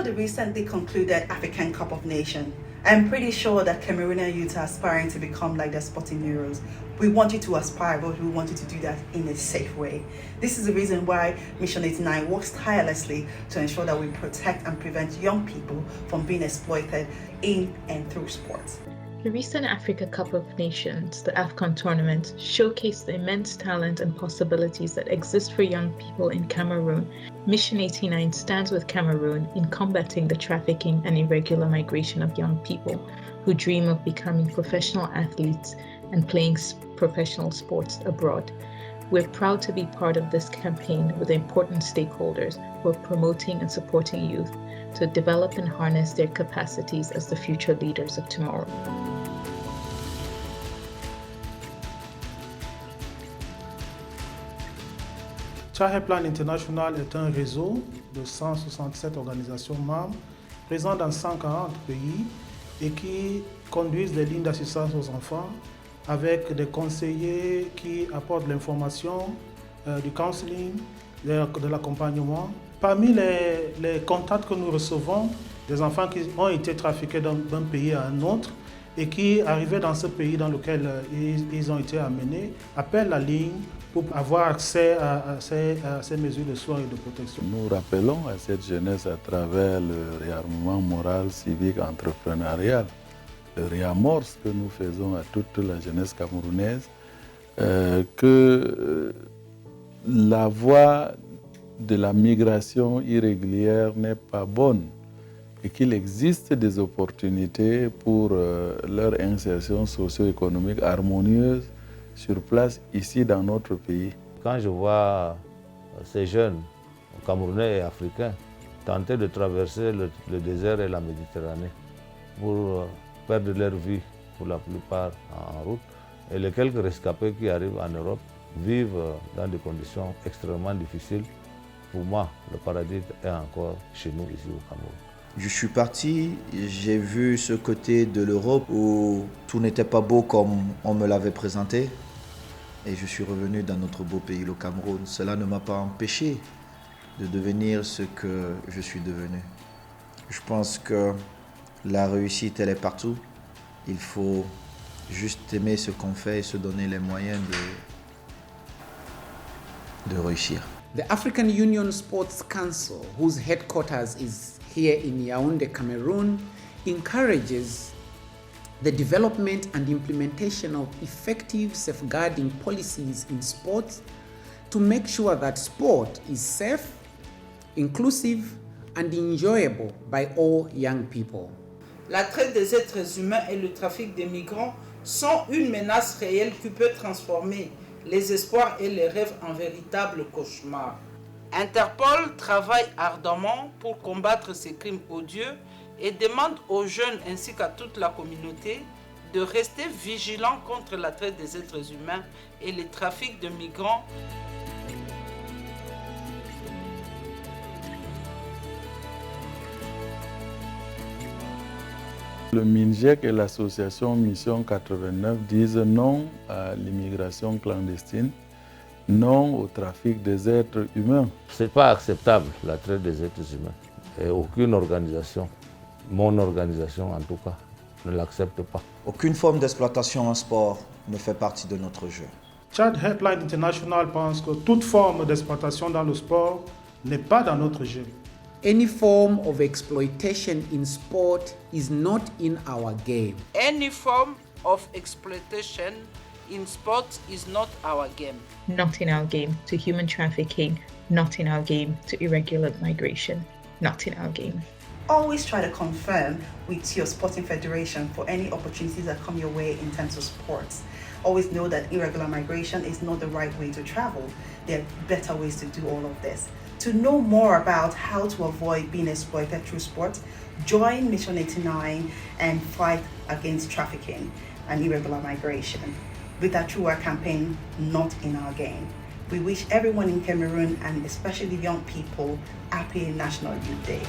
the recently concluded African Cup of Nations, I'm pretty sure that Cameroonian youth are aspiring to become like their sporting heroes. We want you to aspire, but we want you to do that in a safe way. This is the reason why Mission 89 works tirelessly to ensure that we protect and prevent young people from being exploited in and through sports. The recent Africa Cup of Nations, the AFCON tournament, showcased the immense talent and possibilities that exist for young people in Cameroon. Mission 89 stands with Cameroon in combating the trafficking and irregular migration of young people who dream of becoming professional athletes and playing professional sports abroad. We're proud to be part of this campaign with important stakeholders who are promoting and supporting youth to develop and harness their capacities as the future leaders of tomorrow. Child Helpline International est un réseau de 167 organisations membres présentes dans 140 pays et qui conduisent des lignes d'assistance aux enfants avec des conseillers qui apportent l'information, du counseling, de l'accompagnement. Parmi les contacts que nous recevons, des enfants qui ont été trafiqués d'un pays à un autre et qui, arrivés dans ce pays dans lequel ils ont été amenés, appellent la ligne pour avoir accès à ces mesures de soins et de protection. Nous rappelons à cette jeunesse à travers le réarmement moral, civique, entrepreneurial, le réamorce que nous faisons à toute la jeunesse camerounaise, que la voie de la migration irrégulière n'est pas bonne et qu'il existe des opportunités pour leur insertion socio-économique harmonieuse sur place ici dans notre pays. Quand je vois ces jeunes camerounais et africains tenter de traverser le désert et la Méditerranée pour perdre leur vie pour la plupart en route, et les quelques rescapés qui arrivent en Europe vivent dans des conditions extrêmement difficiles, pour moi, le paradis est encore chez nous ici au Cameroun. Je suis parti, j'ai vu ce côté de l'Europe où tout n'était pas beau comme on me l'avait présenté. Et je suis revenu dans notre beau pays, le Cameroun. Cela ne m'a pas empêché de devenir ce que je suis devenu. Je pense que la réussite, elle est partout. Il faut juste aimer ce qu'on fait et se donner les moyens de réussir. The African Union Sports Council, whose headquarters is here in Yaoundé, Cameroon, encourages the development and implementation of effective safeguarding policies in sports to make sure that sport is safe, inclusive, and enjoyable by all young people. La traite des êtres humains et le trafic des migrants sont une menace réelle qui peut transformer les espoirs et les rêves en véritables cauchemars. Interpol travaille ardemment pour combattre ces crimes odieux et demande aux jeunes ainsi qu'à toute la communauté de rester vigilants contre la traite des êtres humains et les trafics de migrants. Le MINJEC et l'association Mission 89 disent non à l'immigration clandestine, non au trafic des êtres humains. Ce n'est pas acceptable, la traite des êtres humains. Et aucune organisation, mon organisation en tout cas, ne l'accepte pas. Aucune forme d'exploitation en sport ne fait partie de notre jeu. Child Helpline International pense que toute forme d'exploitation dans le sport n'est pas dans notre jeu. Any form of exploitation in sport is not in our game. Any form of exploitation in sports is not our game. Not in our game to human trafficking, not in our game to irregular migration, not in our game. Always try to confirm with your sporting federation for any opportunities that come your way in terms of sports. Always know that irregular migration is not the right way to travel. There are better ways to do all of this. To know more about how to avoid being exploited through sport, join Mission 89 and fight against trafficking and irregular migration with our True Work campaign, Not in Our Game. We wish everyone in Cameroon and especially young people happy National Youth Day.